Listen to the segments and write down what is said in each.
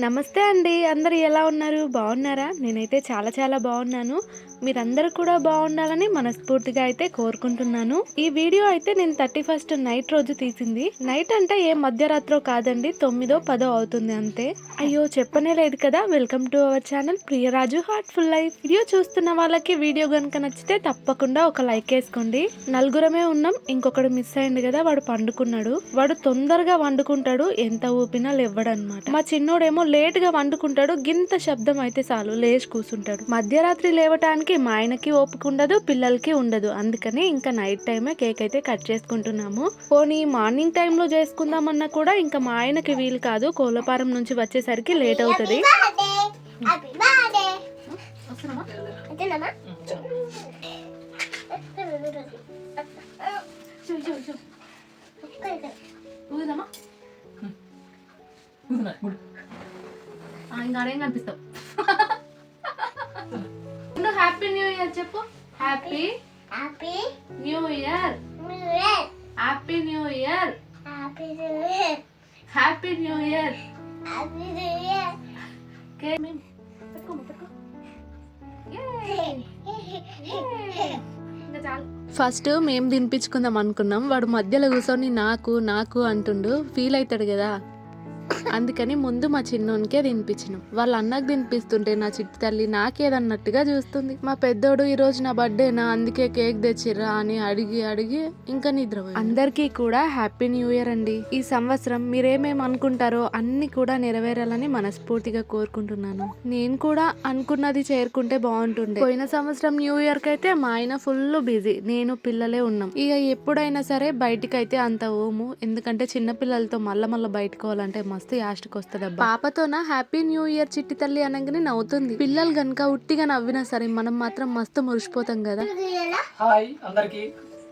నమస్తే అండి. అందరూ ఎలా ఉన్నారు? బాగున్నారా? నేనైతే చాలా చాలా బాగున్నాను. మీరందరూ కూడా బాగుండాలని మనస్ఫూర్తిగా అయితే కోరుకుంటున్నాను. ఈ వీడియో అయితే నేను 31st నైట్ రోజు తీసింది. నైట్ అంటే ఏ మధ్యరాత్రో కాదండి. 9, 10 అవుతుంది అంతే. అయ్యో చెప్పనే లేదు కదా. Welcome to our channel Priyaraju heartful life. Video చూస్తున్న వాళ్ళకి వీడియో గనుక నచ్చితే తప్పకుండా ఒక లైక్ వేసుకోండి. నలుగురమే ఉన్నాం. ఇంకొకడు మిస్ అయింది కదా, వాడు పండుకున్నాడు. వాడు తొందరగా వండుకుంటాడు, ఎంత ఊపినా లేవ్వడన్నమాట. మా చిన్నోడేమో లేట్ గా వండుకుంటాడు. గింత శబ్దం అయితే చాలు లేచి కూర్చుంటాడు. మధ్యరాత్రి లేవటానికి మా ఆయనకి ఓపిక ఉండదు, పిల్లలకి ఉండదు. అందుకని ఇంకా నైట్ టైమే కేక్ అయితే కట్ చేసుకుంటున్నాము. పోనీ మార్నింగ్ టైమ్ లో చేసుకుందామన్నా కూడా ఇంకా మా ఆయనకి వీలు కాదు. కోలపారం నుంచి వచ్చేసరికి లేట్ అవుతుంది. ఇంకా అడేం కనిపిస్తావు. హ్యాపీ న్యూ ఇయర్ చెప్పు. Happy happy new year. Happy new year. Happy new year. First మేము తినిపించుకుందాం అనుకున్నాం. వాడు మధ్యలో కూర్చొని నాకు నాకు అంటుండు. ఫీల్ అవుతాడు కదా, అందుకని ముందు మా చిన్నోనికే తినిపించినాం. వాళ్ళ అన్నకు తినిపిస్తుంటే నా చిట్టి తల్లి నాకేదన్నట్టుగా చూస్తుంది. మా పెద్దోడు ఈ రోజు నా బర్త్డేనా అందుకే కేక్ తెచ్చిర్రా అని అడిగి అడిగి ఇంకా నిద్రపోయి. అందరికీ కూడా హ్యాపీ న్యూ ఇయర్ అండి. ఈ సంవత్సరం మీరేమేమి అనుకుంటారో అన్ని కూడా నెరవేరాలని మనస్ఫూర్తిగా కోరుకుంటున్నాను. నేను కూడా అనుకున్నది చేరుకుంటే బాగుంటుండే. పోయిన సంవత్సరం న్యూ ఇయర్ కి అయితే మా ఆయన ఫుల్ బిజీ, నేను పిల్లలే ఉన్నాం. ఇక ఎప్పుడైనా సరే బయటికైతే అంత ఓము, ఎందుకంటే చిన్న పిల్లలతో మళ్ళా బయటకోవాలంటే మస్తు యాస్ట్కి వస్తుంది. పాపతోన హ్యాపీ న్యూ ఇయర్ చిట్టి తల్లి అనగానే నవ్వుతుంది. పిల్లలు గనుక ఉట్టిగా నవ్వినా సరే మనం మాత్రం మస్తు మురిసిపోతాం కదా. హాయ్ అందరికి,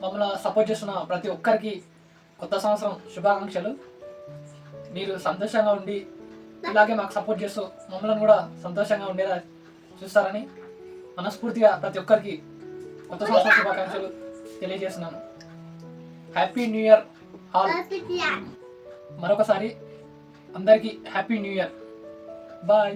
మమ్మల్ని సపోర్ట్ చేస్తున్న ప్రతి ఒక్కరికి కొత్త సంవత్సరం శుభాకాంక్షలు. మీరు సంతోషంగా ఉండి ఇలాగే మాకు సపోర్ట్ చేస్తూ మమ్మల్ని కూడా సంతోషంగా ఉండేలా చూస్తారని మనస్ఫూర్తిగా ప్రతి ఒక్కరికి కొత్త సంవత్సరం శుభాకాంక్షలు తెలియజేస్తున్నాను. Happy new year all. మరొకసారి అందరికి హ్యాపీ న్యూ ఇయర్. బాయ్.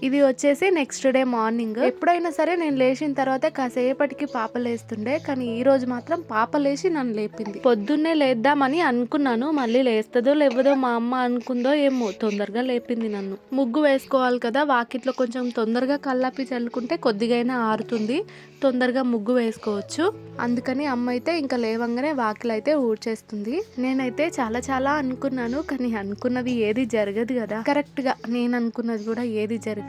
ఇది వచ్చేసి నెక్స్ట్ డే మార్నింగ్. ఎప్పుడైనా సరే నేను లేచిన తర్వాత కాసేపటికి పాప లేస్తుండే, కానీ ఈ రోజు మాత్రం పాప లేచి నన్ను లేపింది. పొద్దున్నే లేద్దామని అనుకున్నాను, మళ్ళీ లేస్తుందో లేవదో మా అమ్మ అనుకుందో ఏమో, తొందరగా లేపింది నన్ను. ముగ్గు వేసుకోవాలి కదా, వాకిట్లో కొంచెం తొందరగా కల్లాపి చల్లుకుంటే కొద్దిగైనా ఆరుతుంది, తొందరగా ముగ్గు వేసుకోవచ్చు. అందుకని అమ్మ అయితే ఇంకా లేవంగానే వాకిలు అయితే ఊడ్చేస్తుంది. నేనైతే చాలా అనుకున్నాను, కానీ అనుకున్నది ఏది జరగదు కదా. కరెక్ట్ గా నేను అనుకున్నది కూడా ఏది జరగలేదు.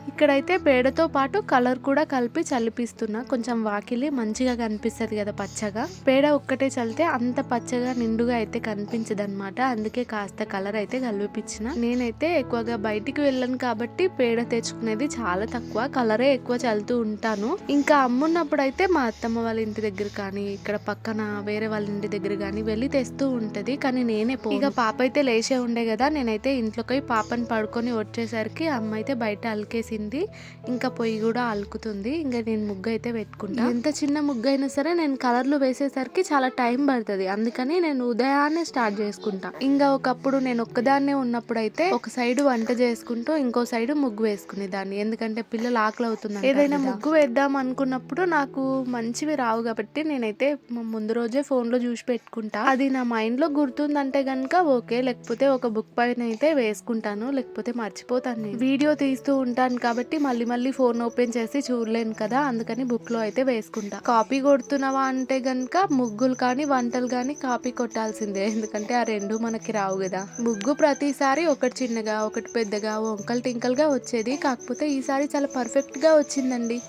ఇక్కడైతే పేడతో పాటు కలర్ కూడా కలిపి చల్లిపిస్తున్నా, కొంచెం వాకిలి మంచిగా కనిపిస్తుంది కదా పచ్చగా. పేడ ఒక్కటే చల్లితే అంత పచ్చగా నిండుగా అయితే కనిపించదు అనమాట, అందుకే కాస్త కలర్ అయితే కలిపిచ్చిన. నేనైతే ఎక్కువగా బయటికి వెళ్ళను కాబట్టి పేడ తెచ్చుకునేది చాలా తక్కువ, కలరే ఎక్కువ చల్లుతూ ఉంటాను. ఇంకా అమ్మున్నప్పుడు అయితే మా అత్తమ్మ వాళ్ళ ఇంటి దగ్గర కానీ ఇక్కడ పక్కన వేరే వాళ్ళ ఇంటి దగ్గర కానీ వెళ్ళి తెస్తూ ఉంటది, కానీ నేనే ఇక పాప అయితే లేచే ఉండే కదా. నేనైతే ఇంట్లోకి పాపని పడుకొని వచ్చేసరికి అమ్మ అయితే బయట అలికేసింది, ఇంకా పొయ్యి కూడా అలుకుతుంది. ఇంకా నేను ముగ్గు అయితే పెట్టుకుంటా. ఎంత చిన్న ముగ్గు అయినా సరే నేను కలర్లు వేసేసరికి చాలా టైం పడుతుంది, అందుకని నేను ఉదయాన్నే స్టార్ట్ చేసుకుంటా. ఇంకా ఒకప్పుడు నేను ఒక్కదాన్నే ఉన్నప్పుడు అయితే ఒక సైడ్ వంట చేసుకుంటూ ఇంకో సైడ్ ముగ్గు వేసుకునేదాన్ని, ఎందుకంటే పిల్లలు ఆకలి అవుతున్నారు. ఏదైనా ముగ్గు వేద్దాం అనుకున్నప్పుడు నాకు మంచివి రావు కాబట్టి నేనైతే ముందు రోజే ఫోన్ లో చూసి పెట్టుకుంటా. అది నా మైండ్ లో గుర్తుందంటే గనుక ఓకే, లేకపోతే ఒక బుక్ పైన అయితే వేసుకుంటాను, లేకపోతే మర్చిపోతాను. వీడియో తీస్తూ ఉంటాను కాబట్టి మళ్ళీ ఫోన్ ఓపెన్ చేసి చూడలేను కదా, అందుకని బుక్ లో అయితే వేసుకుంటా. కాపీ కొడుతున్నావా అంటే గనుక ముగ్గులు కానీ వంటలు కానీ కాపీ కొట్టాల్సిందే, ఎందుకంటే ఆ రెండు మనకి రావు కదా. ముగ్గు ప్రతిసారి ఒకటి చిన్నగా ఒకటి పెద్దగా వంకలు టింకల్ గా వచ్చేది, కాకపోతే ఈసారి చాలా పర్ఫెక్ట్ గా వచ్చిందండి.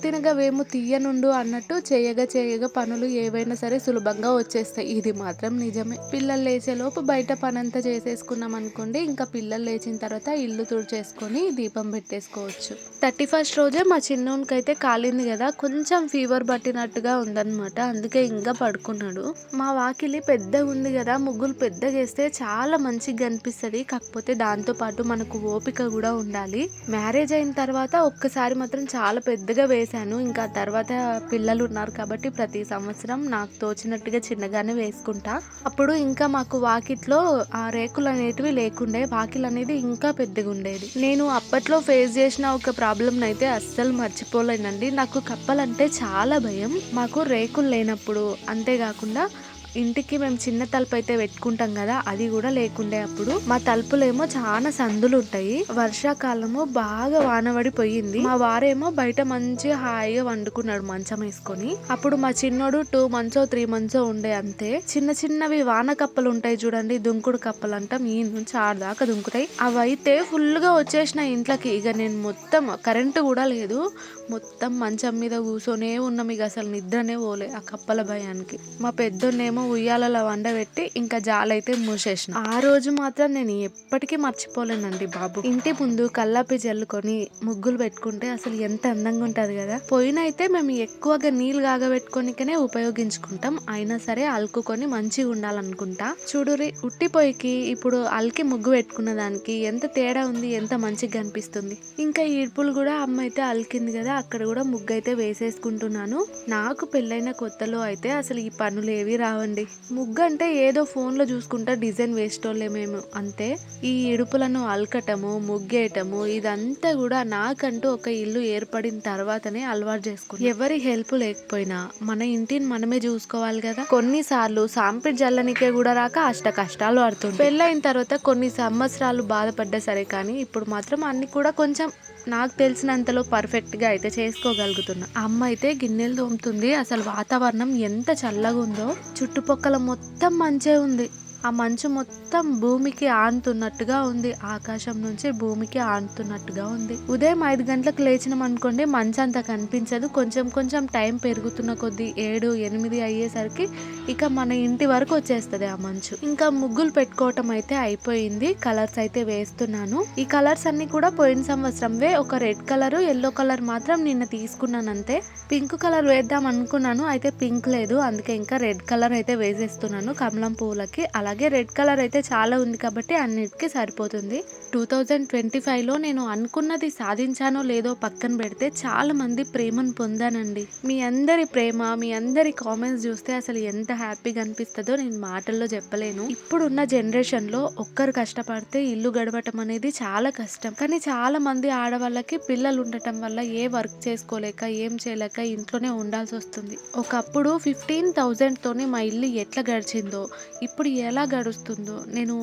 తినగా వేము తీయనుండు అన్నట్టు చేయగా పనులు ఏవైనా సరే సులభంగా వచ్చేస్తాయి, ఇది మాత్రం నిజమే. పిల్లలు లేచేలోపు బయట పనంతా చేసేసుకున్నాం అనుకోండి, ఇంకా పిల్లలు లేచిన తర్వాత ఇల్లు తుడిచేసుకొని దీపం పెట్టేసుకోవచ్చు. 31st రోజే మా చిన్నోనికి అయితే కాలింది కదా, కొంచెం ఫీవర్ పట్టినట్టుగా ఉందన్నమాట. అందుకే ఇంకా పడుకున్నాడు. మా వాకిలి పెద్దగా ఉంది కదా, ముగ్గులు పెద్దగా వేస్తే చాలా మంచిగా కనిపిస్తుంది. కాకపోతే దాంతో పాటు మనకు ఓపిక కూడా ఉండాలి. మ్యారేజ్ అయిన తర్వాత ఒక్కసారి మాత్రం చాలా పెద్దగా వేశాను. ఇంకా తర్వాత పిల్లలు ఉన్నారు కాబట్టి ప్రతి సంవత్సరం నాకు తోచినట్టుగా చిన్నగానే వేసుకుంటా. అప్పుడు ఇంకా మాకు వాకిట్లో ఆ రేకులు అనేటివి లేకుండే, వాకిల్ అనేది ఇంకా పెద్దగా ఉండేది. నేను అప్పట్లో ఫేస్ చేసిన ఒక ప్రాబ్లం అయితే అస్సలు మర్చిపోలేనండి. నాకు కప్పలంటే చాలా భయం. మాకు రేకులు లేనప్పుడు, అంతేకాకుండా ఇంటికి మేము చిన్న తలుపు అయితే పెట్టుకుంటాం కదా, అది కూడా లేకుండే. అప్పుడు మా తలుపులేమో చాలా సందులు ఉంటాయి. వర్షాకాలము బాగా వానబడిపోయింది. మా వారేమో బయట మంచిగా హాయిగా వండుకున్నాడు మంచం వేసుకొని. అప్పుడు మా చిన్నోడు 2 months 3 months ఉండే. అంతే చిన్న చిన్నవి వాన కప్పలు ఉంటాయి చూడండి, దుంకుడు కప్పలు అంటాం. ఈ నుంచి 6 దాకా దుంకుతాయి. అవైతే ఫుల్ గా వచ్చేసిన ఇంట్లోకి. ఇక నేను మొత్తం కరెంటు కూడా లేదు, మొత్తం మంచం మీద కూర్చొనే ఉన్నాం. ఇక అసలు నిద్రనే పోలే ఆ కప్పల భయానికి. మా పెద్దోన్నేమో ఉయ్యాలలో వండబెట్టి ఇంకా జాలైతే మూసేసిన. ఆ రోజు మాత్రం నేను ఎప్పటికీ మర్చిపోలేనండి బాబు. ఇంటి ముందు కల్లాపి జల్లుకొని ముగ్గులు పెట్టుకుంటే అసలు ఎంత అందంగా ఉంటది కదా. పొయ్యినైతే మేము ఎక్కువగా నీళ్ళు కాగబెట్టుకోనికనే ఉపయోగించుకుంటాం. అయినా సరే అలుకుకొని మంచిగా ఉండాలనుకుంటా. చూడురి, ఉట్టి పొయ్యికి ఇప్పుడు అలికి ముగ్గు పెట్టుకున్న దానికి ఎంత తేడా ఉంది, ఎంత మంచిగా కనిపిస్తుంది. ఇంకా ఈడ్పులు కూడా అమ్మ అయితే అలికింది కదా, అక్కడ కూడా ముగ్గు అయితే వేసేసుకుంటున్నాను. నాకు పెళ్ళైన కొత్తలో అయితే అసలు ఈ పనులు ఏవి రావండి. ముగ్గు అంటే ఏదో ఫోన్ లో చూసుకుంటా డిజైన్ వేసేటోళ్ళే మేము, అంతే. ఈ ఇడుపులను అలకటము, ముగ్గేయటము ఇదంతా కూడా నాకంటూ ఒక ఇల్లు ఏర్పడిన తర్వాతనే అలవాటు చేసుకున్నాను. ఎవరి హెల్ప్ లేకపోయినా మన ఇంటిని మనమే చూసుకోవాలి కదా. కొన్నిసార్లు సాంపిడ్ జల్లనికే కూడా రాక అష్ట కష్టాలు పడుతుంది. పెళ్ళైన తర్వాత కొన్ని సంవత్సరాలు బాధపడ్డా సరే, కానీ ఇప్పుడు మాత్రం అన్ని కూడా కొంచెం నాకు తెలిసినంతలో పర్ఫెక్ట్ గా అయితే చేసుకోగలుగుతున్నా. అమ్మ అయితే గిన్నెలు తోముతుంది. అసలు వాతావరణం ఎంత చల్లగా ఉందో, చుట్టుపక్కల మొత్తం మంచే ఉంది. ఆ మంచు మొత్తం భూమికి ఆనుతున్నట్టుగా ఉంది, ఆకాశం నుంచి భూమికి ఆనుతున్నట్టుగా ఉంది. ఉదయం 5 గంటలకు లేచినాం అనుకోండి, మంచు అంత కనిపించదు. కొంచెం కొంచెం టైం పెరుగుతున్న కొద్దీ 7, 8 అయ్యేసరికి ఇక మన ఇంటి వరకు వచ్చేస్తుంది ఆ మంచు. ఇంకా ముగ్గులు పెట్టుకోవటం అయితే అయిపోయింది. కలర్స్ అయితే వేస్తున్నాను. ఈ కలర్స్ అన్ని కూడా పోయిన సంవత్సరంవే. ఒక రెడ్ కలర్, ఎల్లో కలర్ మాత్రం నిన్న తీసుకున్నాను అంతే. పింక్ కలర్ వేద్దాం అనుకున్నాను, అయితే పింక్ లేదు. అందుకే ఇంకా రెడ్ కలర్ అయితే వేసేస్తున్నాను కమలం పువ్వులకి. అలాగే రెడ్ కలర్ అయితే చాలా ఉంది కాబట్టి అన్నిటికీ సరిపోతుంది. 2025లో నేను అనుకున్నది సాధించానో లేదో పక్కన పెడితే చాలా మంది ప్రేమను పొందానండి. మీ అందరి ప్రేమ, మీ అందరి కామెంట్స్ చూస్తే అసలు ఎంత హ్యాపీగా అనిపిస్తుందో నేను మాటల్లో చెప్పలేను. ఇప్పుడున్న జనరేషన్ లో ఒక్కరు కష్టపడితే ఇల్లు గడవటం అనేది చాలా కష్టం. కానీ చాలా మంది ఆడవాళ్ళకి పిల్లలు ఉండటం వల్ల ఏ వర్క్ చేసుకోలేక, ఏం చేయలేక ఇంట్లోనే ఉండాల్సి వస్తుంది. ఒకప్పుడు 15,000 తోనే మా ఇల్లు ఎట్లా గడిచిందో ఇప్పుడు ఎలా గడుస్తుందో నేను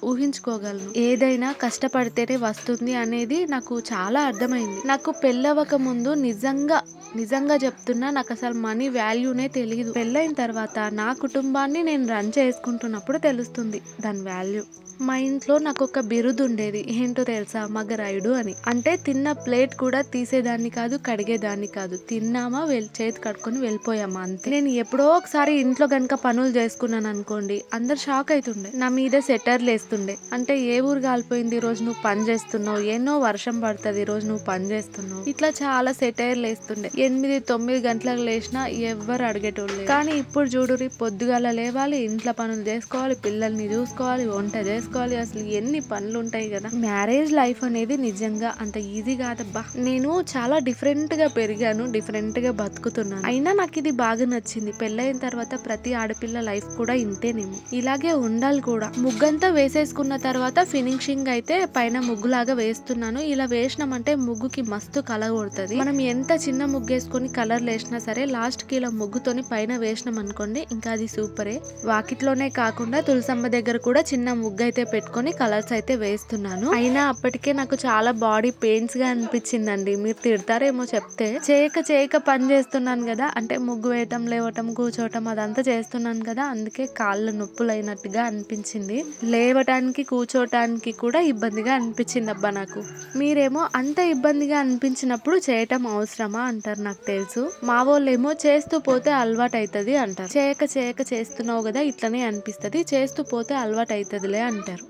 ఊహించుకోగలను. ఏదైనా కష్టపడితేనే వస్తుంది అనేది నాకు చాలా అర్థమైంది. నాకు పెళ్ళవక ముందు నిజంగా చెప్తున్నా, నాకు అసలు మనీ వాల్యూనే తెలియదు. పెళ్ళైన తర్వాత నా కుటుంబాన్ని నేను రన్ చేసుకుంటున్నప్పుడు తెలుస్తుంది దాని వాల్యూ. మా ఇంట్లో నాకు ఒక బిరుదు ఉండేది, ఏంటో తెలుసా, మగరాయుడు అని. అంటే తిన్న ప్లేట్ కూడా తీసేదాన్ని కాదు, కడిగేదాన్ని కాదు. తిన్నామా, చేతి కడుక్కొని వెళ్ళిపోయామా అంతే. నేను ఎప్పుడో ఒకసారి ఇంట్లో గనక పనులు చేసుకున్నాను అనుకోండి, అందరు షాక్ అవుతుండే, నా మీద సెటర్లు వేస్తుండే. అంటే ఏ ఊరు కాలిపోయింది, ఈ రోజు నువ్వు పని చేస్తున్నావు, ఎన్నో వర్షం పడుతుంది, ఈ రోజు నువ్వు పని చేస్తున్నావు, ఇట్లా చాలా సెటైర్లు వేస్తుండే. 8-9 గంటలకు లేచినా ఎవ్వరు అడిగేటోళ్ళు. కానీ ఇప్పుడు చూడురి, పొద్దుగాల లేవాలి, ఇంట్లో పనులు చేసుకోవాలి, పిల్లల్ని చూసుకోవాలి, వంట చేసుకోవాలి, అసలు ఎన్ని పనులు ఉంటాయి కదా. మ్యారేజ్ లైఫ్ అనేది నిజంగా అంత ఈజీ కాదబ్బా. నేను చాలా డిఫరెంట్ గా పెరిగాను, డిఫరెంట్ గా బతుకుతున్నాను. అయినా నాకు ఇది బాగా నచ్చింది. పెళ్ళైన తర్వాత ప్రతి ఆడపిల్ల లైఫ్ కూడా ఇంతేనేమో, ఇలాగే ఉండాలి కూడా. ముగ్గంతా వేసేసుకున్న తర్వాత ఫినిషింగ్ అయితే పైన ముగ్గులాగా వేస్తున్నాను. ఇలా వేసినామంటే ముగ్గుకి మస్తు కలర్ కొడుతుంది. మనం ఎంత చిన్న ముగ్గు వేసుకొని కలర్లు వేసినా సరే, లాస్ట్ కి ఇలా ముగ్గుతోని పైన వేసినాం అనుకోండి, ఇంకా అది సూపరే. వాకిట్లోనే కాకుండా తులసమ్మ దగ్గర కూడా చిన్న ముగ్గు అయితే పెట్టుకొని కలర్స్ అయితే వేస్తున్నాను. అయినా అప్పటికే నాకు చాలా బాడీ పెయిన్స్ గా అనిపించిందండి. మీరు తిడతారేమో చెప్తే. చేయక పని చేస్తున్నాను కదా, అంటే ముగ్గు వేయటం, లేవటం, కూర్చోవటం అదంతా చేస్తున్నాను కదా, అందుకే కాళ్ళు నొప్పులు అయినట్టుగా అనిపించింది. లేవటానికి, కూర్చోటానికి కూడా ఇబ్బందిగా అనిపించింది అబ్బా నాకు. మీరేమో అంత ఇబ్బందిగా అనిపించినప్పుడు చేయటం అవసరమా అంటారు, నాకు తెలుసు. మా వాళ్ళేమో చేస్తూ పోతే అలవాటు అవుతుంది అంటారు. చేయక చేస్తున్నావు కదా, ఇట్లనే అనిపిస్తుంది, చేస్తూ పోతే అలవాటు అవుతుందిలే అంటారు.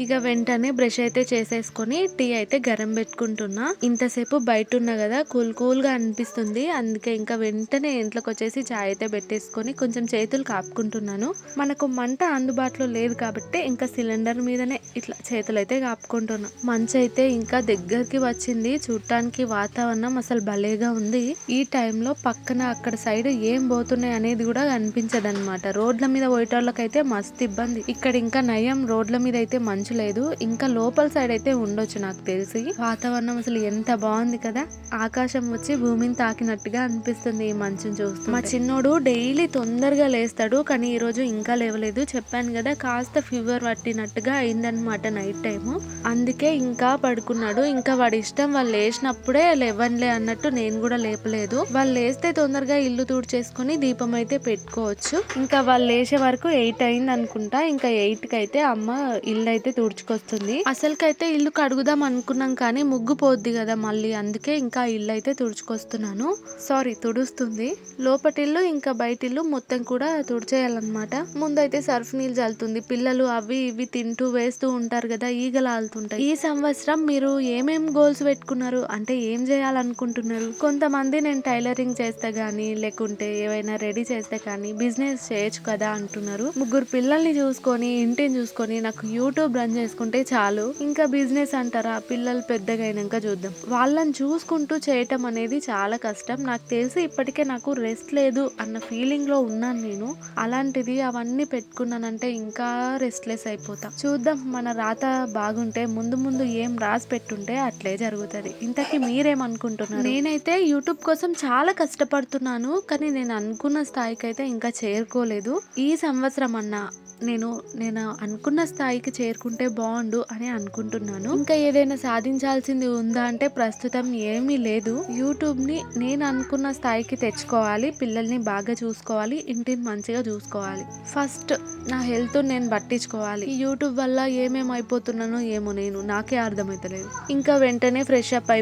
ఇక వెంటనే బ్రష్ అయితే చేసేసుకొని టీ అయితే గరం పెట్టుకుంటున్నా. ఇంతసేపు బయట ఉన్నా కదా, కూల్ గా అనిపిస్తుంది. అందుకే ఇంకా వెంటనే ఇంట్లోకి వచ్చేసి చాయ్ అయితే పెట్టేసుకొని కొంచెం చేతులు కాపుకుంటున్నాను. మనకు మంట అందుబాటులో లేదు కాబట్టి ఇంకా సిలిండర్ మీదనే ఇట్లా చేతులు అయితే కాపుకుంటున్నా. మంచు అయితే ఇంకా దగ్గరికి వచ్చింది. చూడటానికి వాతావరణం అసలు భలేగా ఉంది. ఈ టైంలో పక్కన అక్కడ సైడ్ ఏం పోతున్నాయి అనేది కూడా కనిపించదన్నమాట. రోడ్ల మీద పోయేటోళ్ళకైతే మస్తు ఇబ్బంది. ఇక్కడ ఇంకా నయం, రోడ్ల మీద అయితే మంచు లేదు. ఇంకా లోపల సైడ్ అయితే ఉండొచ్చు నాకు తెలిసి. వాతావరణం అసలు ఎంత బాగుంది కదా, ఆకాశం వచ్చి భూమిని తాకినట్టుగా అనిపిస్తుంది ఈ మంచుని చూస్తూ. మా చిన్నోడు డైలీ తొందరగా లేస్తాడు, కానీ ఈ రోజు ఇంకా లేవలేదు. చెప్పాను కదా, కాస్త ఫీవర్ పట్టినట్టుగా అయిందనమాట నైట్ టైము. అందుకే ఇంకా పడుకున్నాడు. ఇంకా వాడి ఇష్టం, వాళ్ళు లేచినప్పుడే లేవన్లే అన్నట్టు నేను కూడా లేపలేదు. వాళ్ళు లేస్తే తొందరగా ఇల్లు తుడిచేసుకొని దీపం అయితే పెట్టుకోవచ్చు. ఇంకా వాళ్ళు లేచే వరకు 8 అయింది అనుకుంటా. ఇంకా 8కి అయితే అమ్మ ఇల్లు అయితే తుడుచుకొస్తుంది. అసలుకైతే ఇల్లు కడుగుదాం అనుకున్నాం కానీ ముగ్గు పోద్ది కదా మళ్ళీ, అందుకే ఇంకా ఇల్లు అయితే తుడుచుకొస్తున్నాను. సారీ, తుడుస్తుంది. లోపటిల్లు ఇంకా బయటిల్లు మొత్తం కూడా తుడిచేయాలన్నమాట. ముందైతే సర్ఫ్ నీళ్ళు చల్లుతుంది. పిల్లలు అవి ఇవి తింటూ వేస్తూ ఉంటారు కదా, ఈగలు ఆలుతుంటాయి. ఈ సంవత్సరం మీరు ఏమేం గోల్స్ పెట్టుకున్నారు, అంటే ఏం చేయాలనుకుంటున్నారు? కొంతమంది నేను టైలరింగ్ చేస్తే గానీ, లేకుంటే ఏవైనా రెడీ చేస్తే కానీ బిజినెస్ చేయొచ్చు కదా అంటున్నారు. 3 పిల్లల్ని చూసుకొని, ఇంటిని చూసుకొని నాకు యూట్యూబ్ రన్ చేసుకుంటే చాలు. ఇంకా బిజినెస్ అంటారా, పిల్లలు పెద్దగా అయినాక చూద్దాం. వాళ్ళని చూసుకుంటూ చేయటం అనేది చాలా కష్టం. నాకు తెలిసి ఇప్పటికే నాకు రెస్ట్ లేదు అన్న ఫీలింగ్ లో ఉన్నాను నేను. అలాంటిది అవన్నీ పెట్టుకున్నానంటే ఇంకా రెస్ట్లెస్ అయిపోతా. చూద్దాం, మన రాత బాగుంటే ముందు ముందు ఏం రాసి పెట్టుంటే అట్లే జరుగుతుంది. ఇంతకీ మీరేమనుకుంటున్నారు? నేనైతే యూట్యూబ్ కోసం చాలా కష్టపడుతున్నాను, కానీ నేను అనుకున్న స్థాయికి అయితే ఇంకా చేరుకోలేదు. ఈ సంవత్సరం అన్నా నేను అనుకున్న స్థాయికి చేరుకుంటే బాగుండు అని అనుకుంటున్నాను. ఇంకా ఏదైనా సాధించాల్సింది ఉందా అంటే ప్రస్తుతం ఏమీ లేదు. యూట్యూబ్ ని నేను అనుకున్న స్థాయికి తెచ్చుకోవాలి, పిల్లల్ని బాగా చూసుకోవాలి, ఇంటిని మంచిగా చూసుకోవాలి. ఫస్ట్ నా హెల్త్ నేను పట్టించుకోవాలి. ఈ యూట్యూబ్ వల్ల ఏమేమి అయిపోతున్నానో ఏమో నాకే అర్థమైతలేదు. ఇంకా వెంటనే ఫ్రెష్ అప్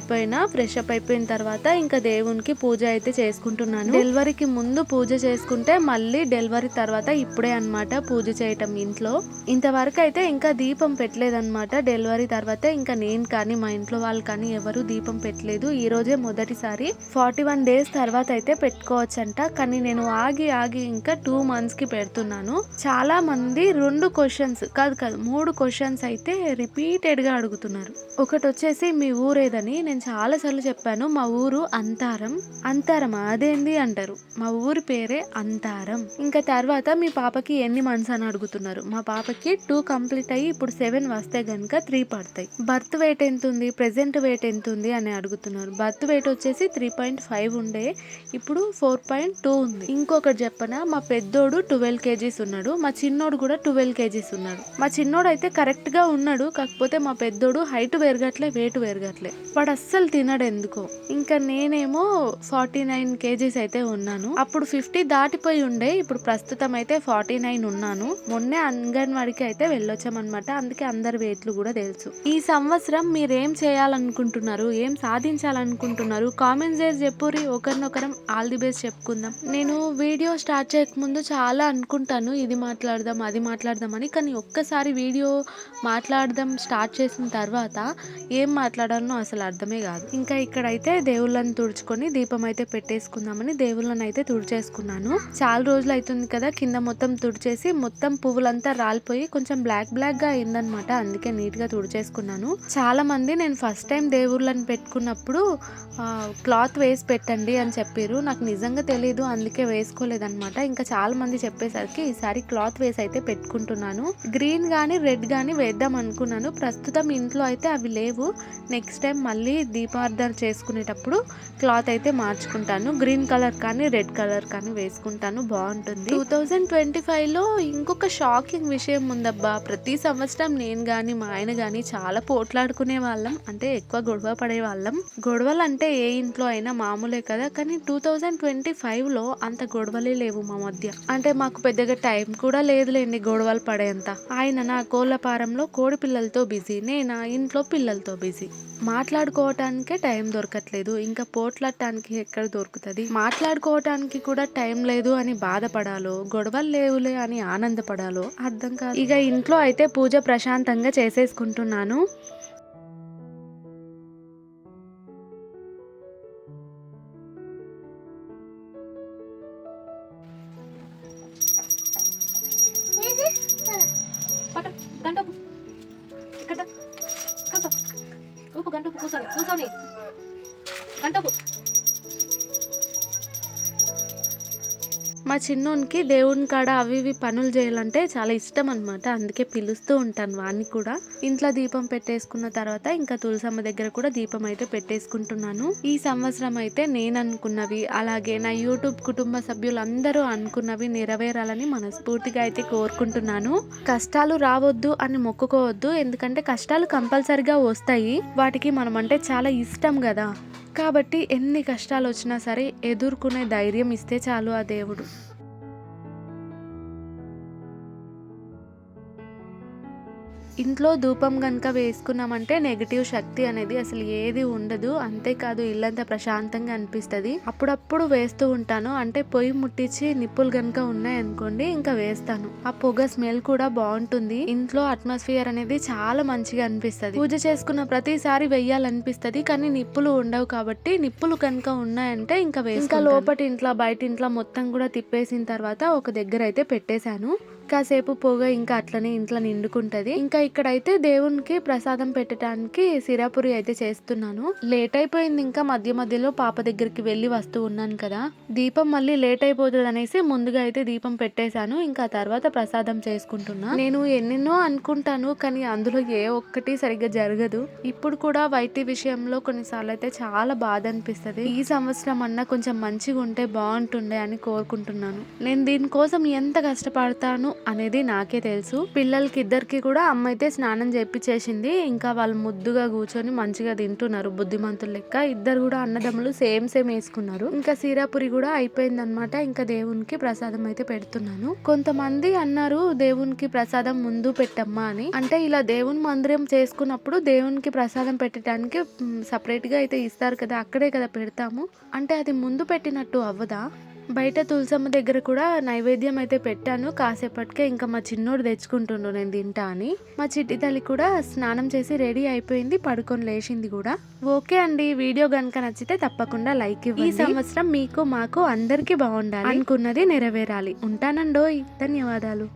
అయిపోయిన తర్వాత ఇంకా దేవునికి పూజ అయితే చేసుకుంటున్నాను. డెలివరీకి ముందు పూజ చేసుకుంటే మళ్ళీ డెలివరీ తర్వాత ఇప్పుడే అన్నమాట పూజ చేయటం ఇంట్లో. ఇంతవరకు అయితే ఇంకా దీపం పెట్టలేదన్నమాట. డెలివరీ తర్వాత ఇంకా నేను కానీ మా ఇంట్లో వాళ్ళు కానీ ఎవరు దీపం పెట్టలేదు. ఈ రోజే మొదటిసారి. 41 డేస్ తర్వాత అయితే పెట్టుకోవచ్చంట. కానీ నేను ఆగి ఇంకా 2 months కి పెడుతున్నాను. చాలా మంది 2 క్వశ్చన్స్ కాదు 3 క్వశ్చన్స్ అయితే రిపీటెడ్ గా అడుగుతున్నారు. ఒకటి వచ్చేసి మీ ఊరేదని. నేను చాలా సార్లు చెప్పాను, మా ఊరు అంతారం. అంతారమా, అదేంది అంటారు. మా ఊరి పేరే అంతారం. ఇంకా తర్వాత మీ పాపకి ఎన్ని మంత్స్ అని అడుగుతున్నారు. మా పాపకి 2 కంప్లీట్ అయ్యి ఇప్పుడు 7 వస్తే గనుక 3 పడతాయి. బర్త్ వెయిట్ ఎంత ఉంది, ప్రెసెంట్ వెయిట్ ఎంత ఉంది అని అడుగుతున్నారు. బర్త్ వెయిట్ వచ్చేసి 3.5 ఉండే, ఇప్పుడు 4.2 ఉంది. ఇంకొకటి చెప్పనా, మా పెద్దోడు 12 kgs ఉన్నాడు, మా చిన్నోడు కూడా 12 kgs ఉన్నాడు. మా చిన్నోడు అయితే కరెక్ట్ గా ఉన్నాడు, కాకపోతే మా పెద్దోడు హైట్ పెరగట్లే, వెయిట్ పెరగట్లే. వాడు అస్సలు తినడు ఎందుకో. ఇంకా నేనేమో 49 kgs అయితే ఉన్నాను. అప్పుడు 50 దాటిపోయి ఉండే, ఇప్పుడు ప్రస్తుతం అయితే 49 ఉన్నాను. మొన్నే అంగన్వాడికి అయితే వెళ్ళొచ్చామన్నమాట. అందుకే అందరి వెయిట్లు కూడా తెలుసు. ఈ సంవత్సరం మీరేం చేయాలనుకుంటున్నారు, ఏం సాధించాలనుకుంటున్నారు, కామెంట్స్ చేసి చెప్పురి. ఒకరినొకరం ఆల్ ది బెస్ట్ చెప్పుకుందాం. నేను వీడియో స్టార్ట్ చేయక ముందు చాలా అనుకుంటాను, ఇది మాట్లాడదాం అది మాట్లాడదాం అని. కానీ ఒక్కసారి వీడియో మాట్లాడదాం స్టార్ట్ చేసిన తర్వాత ఏం మాట్లాడాలనో అసలు అర్థమే కాదు. ఇంకా ఇక్కడైతే దేవుళ్ళని తుడుచుకొని దీపం అయితే పెట్టేసుకుందామని దేవుళ్ళని అయితే తుడిచేసుకున్నాను. చాలా రోజులు అవుతుంది కదా, కింద మొత్తం తుడిచేసి మొత్తం పువ్వులంతా రాలిపోయి కొంచెం బ్లాక్ గా అయిందనమాట. అందుకే నీట్ గా తుడిచేసుకున్నాను. చాలా మంది నేను ఫస్ట్ టైం దేవుళ్ళని పెట్టుకున్నప్పుడు క్లాత్ వేసి పెట్టండి అని చెప్పారు. నాకు నిజంగా తెలియదు, అందుకే వేసుకోలేదన్నమాట. ఇంకా చాలా మంది చెప్పేసరికి ఈసారి క్లాత్ వేసి అయితే పెట్టుకుంటున్నాను. గ్రీన్ గానీ రెడ్ గానీ వేద్దాం అనుకున్నాను. ప్రస్తుతం ఇంట్లో అయితే అవి లేవు. నెక్స్ట్ టైం మళ్ళీ దీపార్థన చేసుకునేటప్పుడు క్లాత్ అయితే మార్చుకుంటాను. గ్రీన్ కలర్ కానీ రెడ్ కలర్ కానీ వేసుకుంటాను, బాగుంటుంది. 2025లో ఇంకొక షాకింగ్ విషయం ఉందబ్బా. ప్రతి సంవత్సరం నేను గాని మా ఆయన గాని చాలా పోట్లాడుకునే వాళ్ళం, అంటే ఎక్కువ గొడవ పడే వాళ్ళం. గొడవలు అంటే ఏ ఇంట్లో అయినా మామూలే కదా, కానీ 2025లో అంత గొడవలే లేవు మా మధ్య. అంటే మాకు పెద్దగా టైం కూడా లేదులేండి గొడవలు పడేంత. ఆయన నా కోళ్ల పారంలో కోడి పిల్లలతో బిజీ, నేనా ఇంట్లో పిల్లలతో బిజీ. మాట్లాడుకోవటానికే టైం దొరకట్లేదు, ఇంకా పోట్లాడటానికి ఎక్కడ దొరుకుతుంది. మాట్లాడుకోవటానికి కూడా టైం లేదు అని బాధపడాలో, గొడవలు లేవులే అని ఆనందపడాలి. బాధపడాలో అర్థం కాదు. ఇక ఇంట్లో అయితే పూజ ప్రశాంతంగా చేసేసుకుంటున్నాను. మా చిన్నోనికి దేవుని కాడ అవి ఇవి పనులు చేయాలంటే చాలా ఇష్టం అనమాట. అందుకే పిలుస్తూ ఉంటాను వాడిని కూడా. ఇంట్లో దీపం పెట్టేసుకున్న తర్వాత ఇంకా తులసమ్మ దగ్గర కూడా దీపం అయితే పెట్టేసుకుంటున్నాను. ఈ సంవత్సరం అయితే నేను అనుకున్నవి, అలాగే నా యూట్యూబ్ కుటుంబ సభ్యులందరూ అనుకున్నవి నెరవేరాలని మనస్ఫూర్తిగా అయితే కోరుకుంటున్నాను. కష్టాలు రావద్దు అని మొక్కుకోవద్దు, ఎందుకంటే కష్టాలు కంపల్సరిగా వస్తాయి. వాటికి మనం అంటే చాలా ఇష్టం కదా. కాబట్టి ఎన్ని కష్టాలు వచ్చినా సరే ఎదుర్కొనే ధైర్యం ఇస్తే చాలు ఆ దేవుడు. ఇంట్లో ధూపం గనుక వేసుకున్నామంటే నెగిటివ్ శక్తి అనేది అసలు ఏది ఉండదు. అంతేకాదు ఇల్లంతా ప్రశాంతంగా అనిపిస్తుంది. అప్పుడప్పుడు వేస్తూ ఉంటాను. అంటే పొయ్యి ముట్టించి నిప్పులు గనుక ఉన్నాయనుకోండి ఇంకా వేస్తాను. ఆ పొగ స్మెల్ కూడా బాగుంటుంది. ఇంట్లో అట్మాస్ఫియర్ అనేది చాలా మంచిగా అనిపిస్తుంది. పూజ చేసుకున్న ప్రతిసారి వెయ్యాలనిపిస్తుంది, కానీ నిప్పులు ఉండవు కాబట్టి నిప్పులు కనుక ఉన్నాయంటే ఇంకా వేస్తాను. లోపటి ఇంట్లో బయట ఇంట్లో మొత్తం కూడా తిప్పేసిన తర్వాత ఒక దగ్గర అయితే పెట్టేశాను. కాసేపు పొగ ఇంకా అట్లనే ఇంట్లో నిండుకుంటది. ఇంకా ఇక్కడైతే దేవునికి ప్రసాదం పెట్టడానికి సిరాపురి అయితే చేస్తున్నాను. లేట్ అయిపోయింది. ఇంకా మధ్య మధ్యలో పాప దగ్గరికి వెళ్ళి వస్తూ ఉన్నాను కదా, దీపం మళ్ళీ లేట్ అయిపోతుంది అనేసి ముందుగా అయితే దీపం పెట్టేశాను. ఇంకా తర్వాత ప్రసాదం చేసుకుంటున్నా. నేను ఎన్నెన్నో అనుకుంటాను, కానీ అందులో ఏ ఒక్కటి సరిగ్గా జరగదు. ఇప్పుడు కూడా వైటి విషయంలో కొన్నిసార్లు అయితే చాలా బాధ అనిపిస్తుంది. ఈ సంవత్సరం అన్నా కొంచెం మంచిగా ఉంటే బాగుంటుండే అని కోరుకుంటున్నాను. నేను దీనికోసం ఎంత కష్టపడతాను అనేది నాకే తెలుసు. పిల్లలకి ఇద్దరికి కూడా అమ్మ అయితే స్నానం చేపించేసింది. ఇంకా వాళ్ళు ముద్దుగా కూర్చొని మంచిగా తింటున్నారు బుద్ధిమంతులు లెక్క. ఇద్దరు కూడా అన్నదమ్ములు సేమ్ వేసుకున్నారు. ఇంకా సీరాపురి కూడా అయిపోయింది అనమాట. ఇంకా దేవునికి ప్రసాదం అయితే పెడుతున్నాను. కొంతమంది అన్నారు దేవునికి ప్రసాదం ముందు పెట్టమ్మా అని. అంటే ఇలా దేవుని మందిరం చేసుకున్నప్పుడు దేవునికి ప్రసాదం పెట్టడానికి సపరేట్ గా అయితే ఇస్తారు కదా, అక్కడే కదా పెడతాము. అంటే అది ముందు పెట్టినట్టు అవ్వదా? బయట తులసమ్మ దగ్గర కూడా నైవేద్యం అయితే పెట్టాను. కాసేపటికే ఇంకా మా చిన్నోడు తెచ్చుకుంటుండు నేను తింటా అని. మా చిట్టి తల్లి కూడా స్నానం చేసి రెడీ అయిపోయింది, పడుకొని లేచింది కూడా. ఓకే అండి, వీడియో గనుక నచ్చితే తప్పకుండా లైక్ ఇవ్వండి. ఈ సంవత్సరం మీకు మాకు అందరికీ బాగుండాలి, అనుకున్నది నెరవేరాలి. ఉంటానండోయ్, ధన్యవాదాలు.